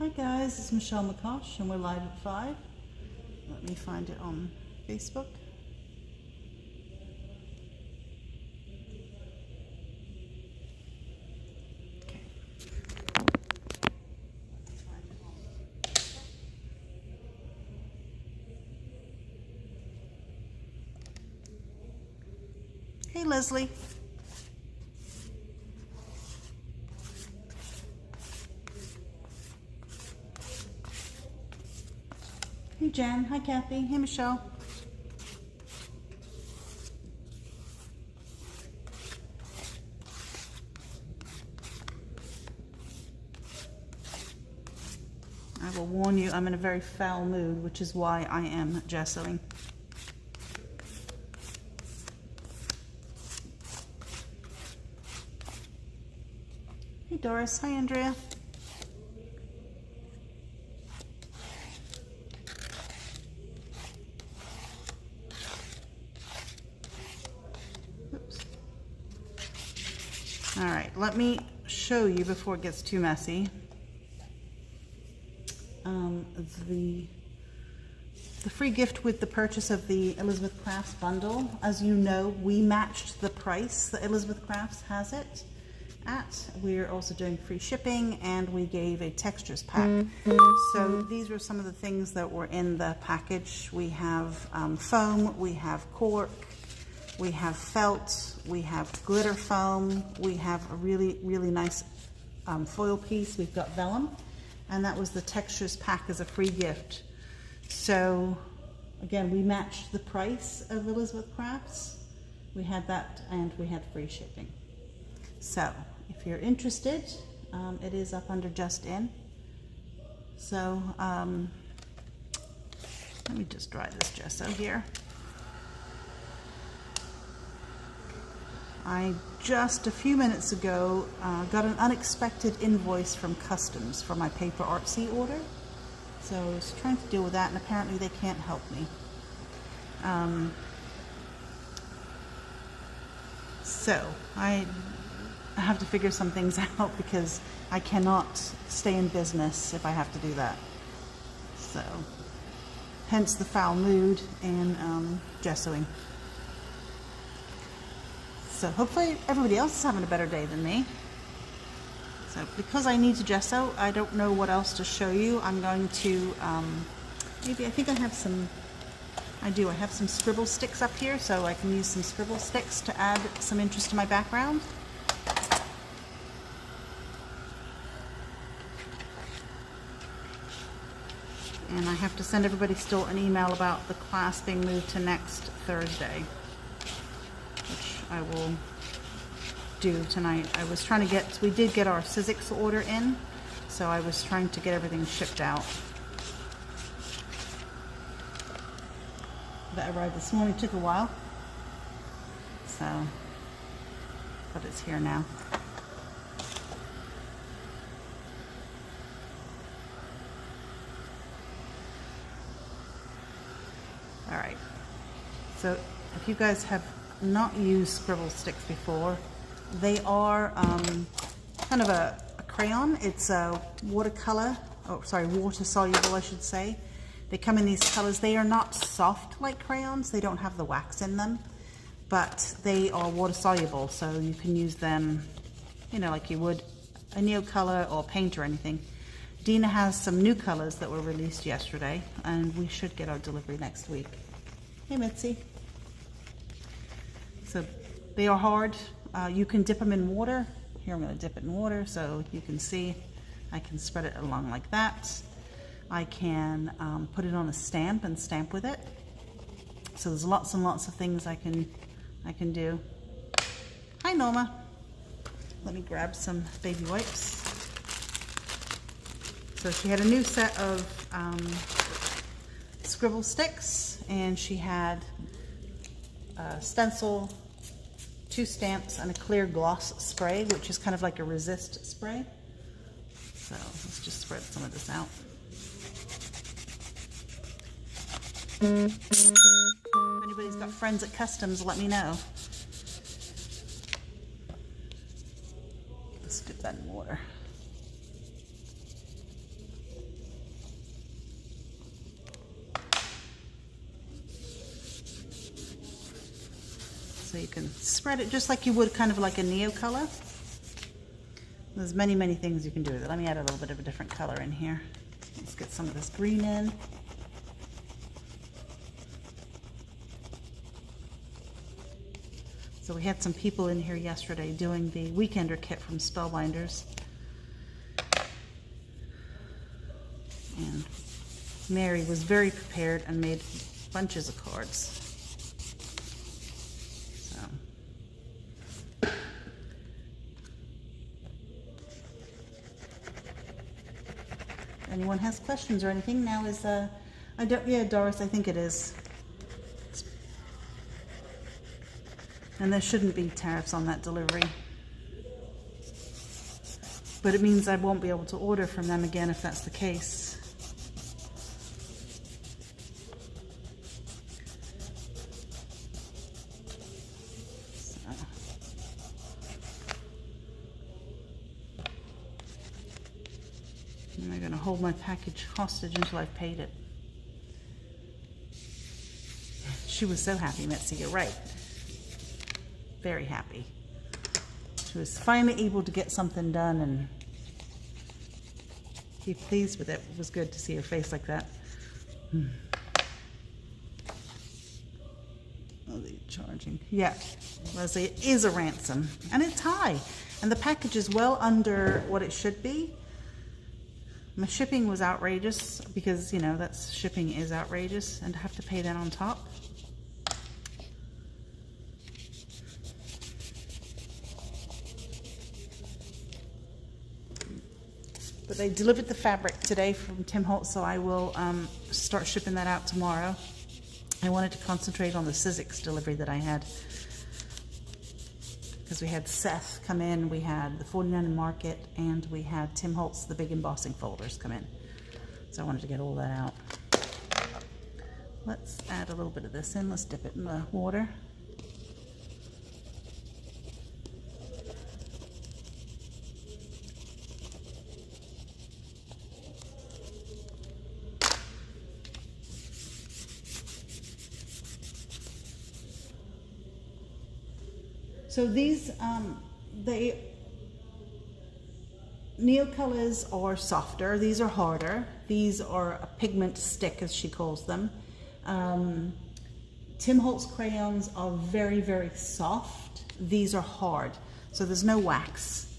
Hi guys, it's Michelle McCosh and we're live at 5. Let me find it on Facebook. Okay. Hey Leslie. Hey Jen. Hi Kathy. Hey Michelle. I will warn you, I'm in a very foul mood, which is why I am gessoing. Hey Doris. Hi Andrea. All right, let me show you before it gets too messy. The free gift with the purchase of the Elizabeth Crafts bundle. As you know, we matched the price that Elizabeth Crafts has it at. We're also doing free shipping and we gave a textures pack. So these were some of the things that were in the package. We have foam, we have cork, we have felt, we have glitter foam, we have a really, really nice foil piece. We've got vellum, and that was the textures pack as a free gift. So again, we matched the price of Elizabeth Crafts. We had that and we had free shipping. So if you're interested, it is up under Just In. So let me just dry this gesso here. I just a few minutes ago got an unexpected invoice from customs for my paper artsy order. So I was trying to deal with that, and apparently they can't help me. So I have to figure some things out because I cannot stay in business if I have to do that. So hence the foul mood and gessoing. So hopefully everybody else is having a better day than me. So because I need to gesso, I don't know what else to show you. I'm going to, maybe I think I have some, I have some scribble sticks up here, so I can use some scribble sticks to add some interest to my background. And I have to send everybody still an email about the class being moved to next Thursday, which I will do tonight. I was trying to get, we did get our Sizzix order in, so I was trying to get everything shipped out. That arrived this morning, took a while, so, but it's here now. All right, so if you guys have not used Scribble sticks before, they are kind of a crayon. It's a watercolor, water soluble I should say. They come in these colors. They are not soft like crayons. They don't have the wax in them, but they are water soluble, so you can use them, you know, like you would a Neocolor or paint or anything. Dina has some new colors that were released yesterday, and we should get our delivery next week. Hey Mitzi. So they are hard. You can dip them in water. Here I'm going to dip it in water so you can see. I can spread it along like that. I can put it on a stamp and stamp with it. So there's lots and lots of things I can do. Hi Norma. Let me grab some baby wipes. So she had a new set of Scribble sticks, and she had a stencil, 2 stamps, and a clear gloss spray, which is kind of like a resist spray. So let's just spread some of this out. If anybody's got friends at customs, let me know. Let's dip that in water. can spread it just like you would kind of like a neo color. There's many, many things you can do with it. Let me add a little bit of a different color in here. Let's get some of this green in. So we had some people in here yesterday doing the Weekender kit from Spellbinders. And Mary was very prepared and made bunches of cards. So. If anyone has questions or anything, now is, yeah, Doris, I think it is. And there shouldn't be tariffs on that delivery. But it means I won't be able to order from them again if that's the case. So. And I'm going to hold my package hostage until I've paid it. She was so happy, Mitzi, you're right. Very happy. She was finally able to get something done and be pleased with it. It was good to see her face like that. Oh, they're charging. Yeah, Leslie, it is a ransom. And it's high. And the package is well under what it should be. My shipping was outrageous because, you know, that's shipping is outrageous. And to have to pay that on top. But they delivered the fabric today from Tim Holtz, so I will start shipping that out tomorrow. I wanted to concentrate on the Sizzix delivery that I had. Because we had Seth come in, we had the 49 Market, and we had Tim Holtz, the big embossing folders, come in. So I wanted to get all that out. Let's add a little bit of this in. Let's dip it in the water. So these, Neo colors are softer, these are harder. These are a pigment stick, as she calls them. Tim Holtz crayons are very, very soft. These are hard, so there's no wax,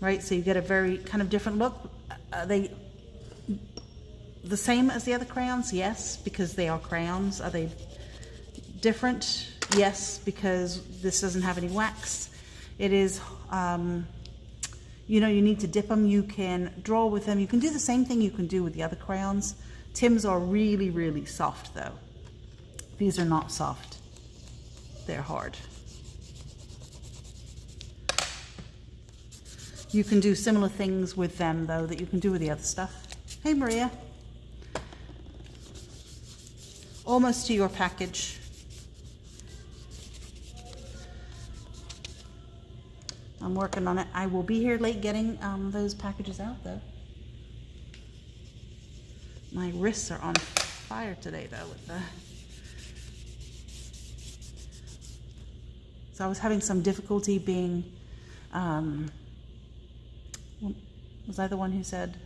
right? So you get a very kind of different look. Are they the same as the other crayons? Yes, because they are crayons. Are they different? Yes, because this doesn't have any wax. It is, you know, you need to dip them. You can draw with them. You can do the same thing you can do with the other crayons. Tim's are really, really soft though. These are not soft. They're hard. You can do similar things with them though that you can do with the other stuff. Hey Maria. Almost to your package. I'm working on it. I will be here late getting those packages out though. My wrists are on fire today though with the... So I was having some difficulty being, was I the one who said,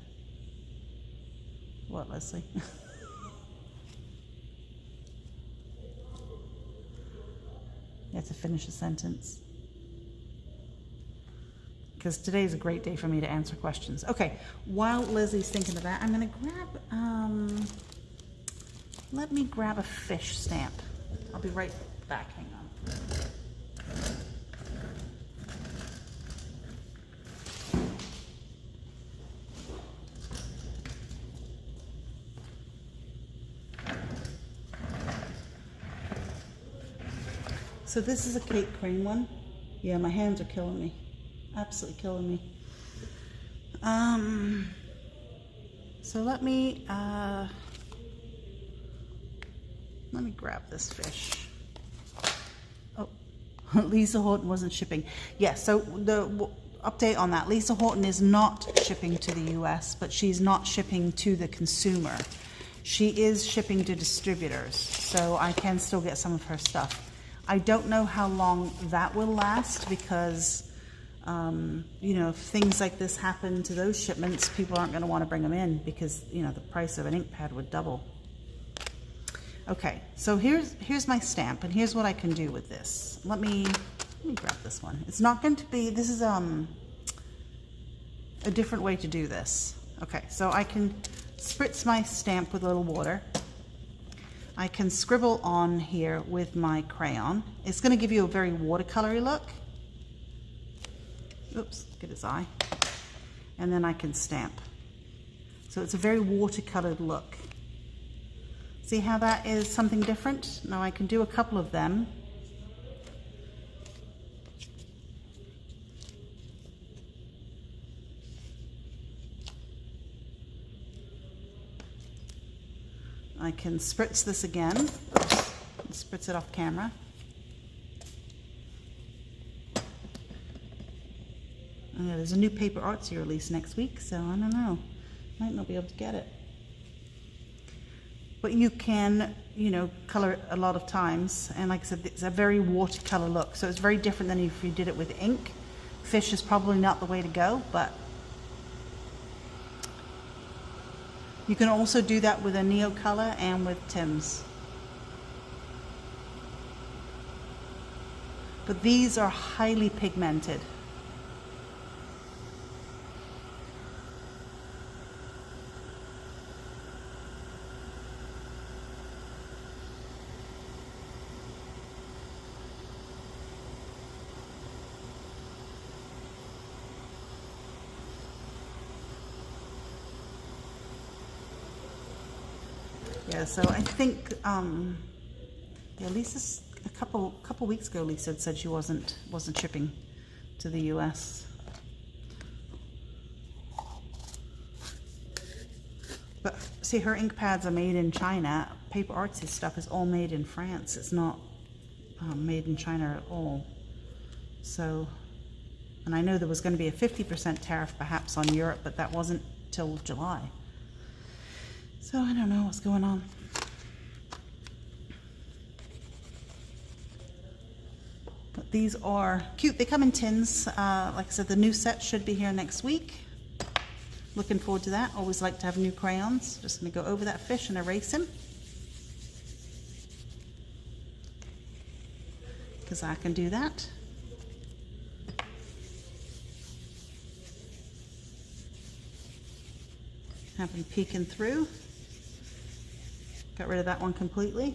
what, Leslie? You have to finish a sentence. Because today is a great day for me to answer questions. Okay, while Lizzie's thinking of that, I'm gonna grab, let me grab a fish stamp. I'll be right back, hang on. So this is a Kate Crane one. Yeah, my hands are killing me. Absolutely killing me. So let me grab this fish. Oh, Lisa Horton wasn't shipping. Yes, so the update on that. Lisa Horton is not shipping to the US, but she's not shipping to the consumer. She is shipping to distributors, so I can still get some of her stuff. I don't know how long that will last because, you know, if things like this happen to those shipments, people aren't going to want to bring them in because, you know, the price of an ink pad would double. Okay, so here's my stamp, and here's what I can do with this. Let me grab this one. It's not going to be, this is a different way to do this. Okay, so I can spritz my stamp with a little water. I can scribble on here with my crayon. It's going to give you a very watercolory look. Oops, get his eye. And then I can stamp. So it's a very watercolored look. See how that is something different? Now I can do a couple of them. I can spritz this again. Spritz it off camera. Oh yeah, there's a new paper artsy release next week, so I don't know. Might not be able to get it. But you can, you know, color it a lot of times, and like I said, it's a very watercolor look, so it's very different than if you did it with ink. Fish is probably not the way to go, but you can also do that with a Neocolor and with Tim's. But these are highly pigmented. Yeah, so I think, yeah, Lisa's a couple weeks ago. Lisa had said she wasn't shipping to the U.S. But see, her ink pads are made in China. Paper Artsy stuff is all made in France. It's not made in China at all. So, and I know there was going to be a 50% tariff perhaps on Europe, but that wasn't till July. So I don't know what's going on. But these are cute. They come in tins. Like I said, the new set should be here next week. Looking forward to that. Always like to have new crayons. Just going to go over that fish and erase him, because I can do that. Have him peeking through. Got rid of that one completely.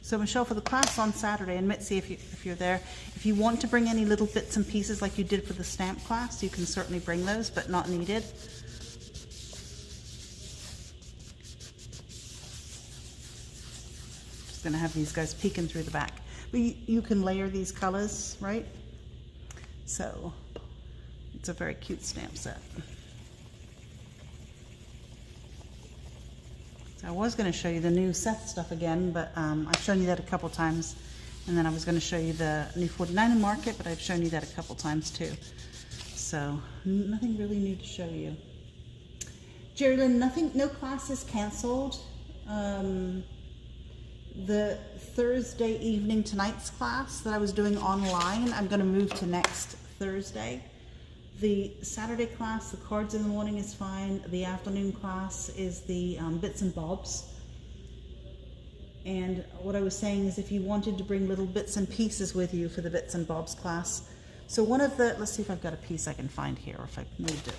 So Michelle, for the class on Saturday, and Mitzi, if you're there, if you want to bring any little bits and pieces like you did for the stamp class, you can certainly bring those, but not needed. Just gonna have these guys peeking through the back. But you can layer these colors, right? So it's a very cute stamp set. So I was going to show you the new Seth stuff again, but I've shown you that a couple times. And then I was going to show you the new 49 in market, but I've shown you that a couple times too. So nothing really new to show you. Jerry Lynn, no classes canceled. The Thursday evening tonight's class that I was doing online, I'm going to move to next Thursday. The Saturday class, the cards in the morning is fine. The afternoon class is the bits and bobs. And what I was saying is if you wanted to bring little bits and pieces with you for the bits and bobs class. So one of the, let's see if I've got a piece I can find here, or if I've moved it.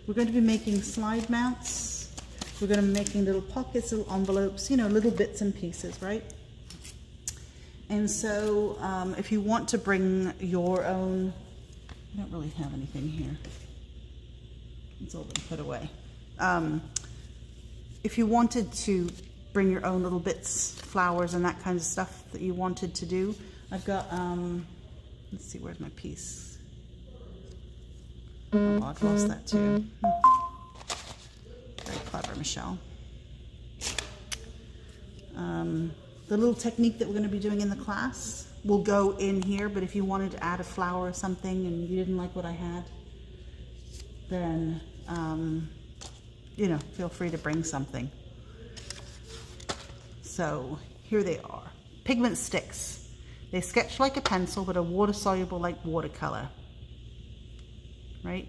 We're going to be making slide mounts. We're going to be making little pockets, little envelopes, you know, little bits and pieces, right? And so if you want to bring your own, I don't really have anything here. It's all been put away. If you wanted to bring your own little bits, flowers and that kind of stuff that you wanted to do, I've got, let's see, where's my piece? Oh, I've lost that too. Very clever, Michelle. The little technique that we're going to be doing in the class will go in here, but if you wanted to add a flower or something and you didn't like what I had, then, you know, feel free to bring something. So here they are. Pigment sticks. They sketch like a pencil, but are water soluble like watercolor, right?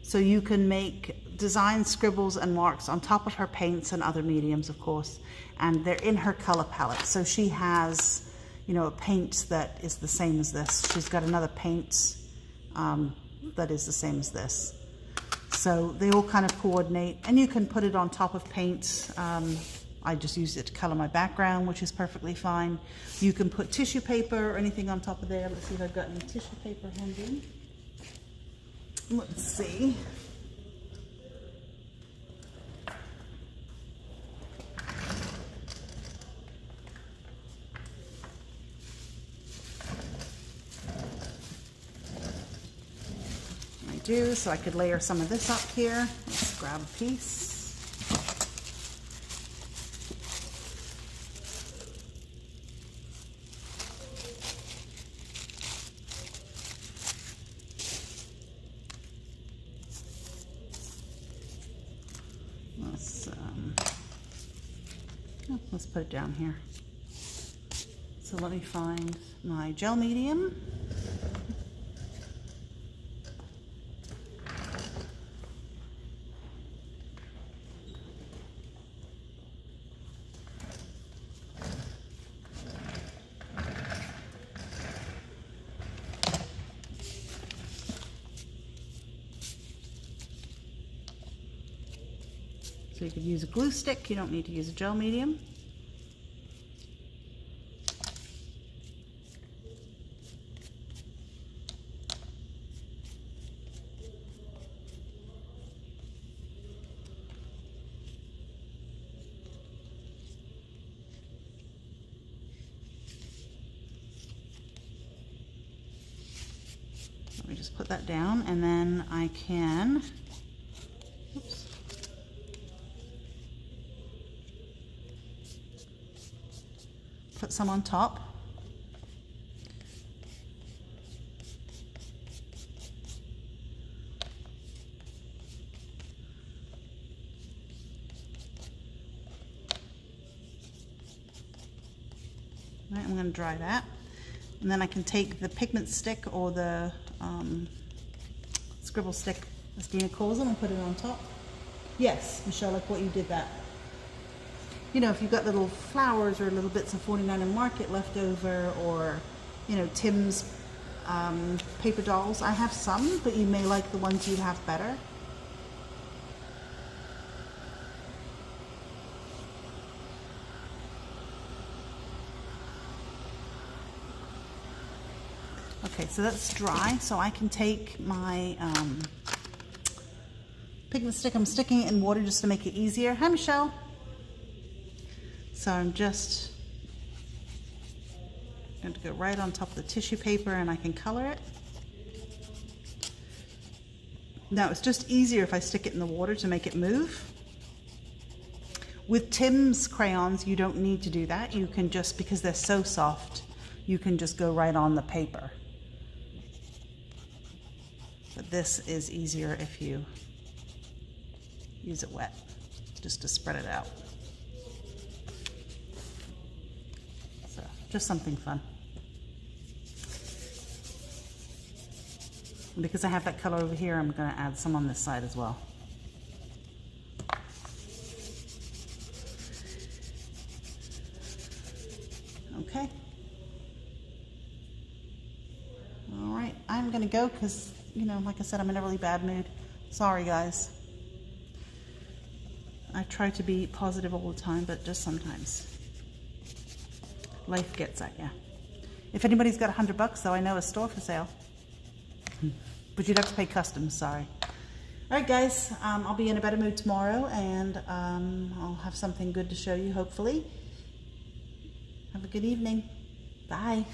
So you can make design scribbles and marks on top of her paints and other mediums, of course, and they're in her color palette. So she has, you know, a paint that is the same as this. She's got another paint that is the same as this. So they all kind of coordinate, and you can put it on top of paint. I just use it to color my background, which is perfectly fine. You can put tissue paper or anything on top of there. Let's see if I've got any tissue paper handy. Let's see. I do, so I could layer some of this up here. Let's grab a piece. Let's put it down here. So let me find my gel medium. So you could use a glue stick, you don't need to use a gel medium. Let me just put that down, and then I can, oops, put some on top. Right, I'm going to dry that. And then I can take the pigment stick or the scribble stick, as Dina calls them, and put it on top. Yes, Michelle, like what you did that. You know, if you've got little flowers or little bits of 49 and Market left over, or, you know, Tim's paper dolls. I have some, but you may like the ones you have better. Okay, so that's dry, so I can take my pigment stick. I'm sticking it in water just to make it easier. Hi, Michelle. So I'm just going to go right on top of the tissue paper, and I can color it. Now, it's just easier if I stick it in the water to make it move. With Tim's crayons, you don't need to do that. You can just, because they're so soft, you can just go right on the paper. But this is easier if you use it wet, just to spread it out. So, just something fun. And because I have that color over here, I'm going to add some on this side as well. Okay. All right, I'm going to go because, you know, like I said, I'm in a really bad mood. Sorry, guys. I try to be positive all the time, but just sometimes life gets at you. If anybody's got $100 though, I know a store for sale. But you'd have to pay customs, sorry. All right, guys, I'll be in a better mood tomorrow, and I'll have something good to show you, hopefully. Have a good evening. Bye.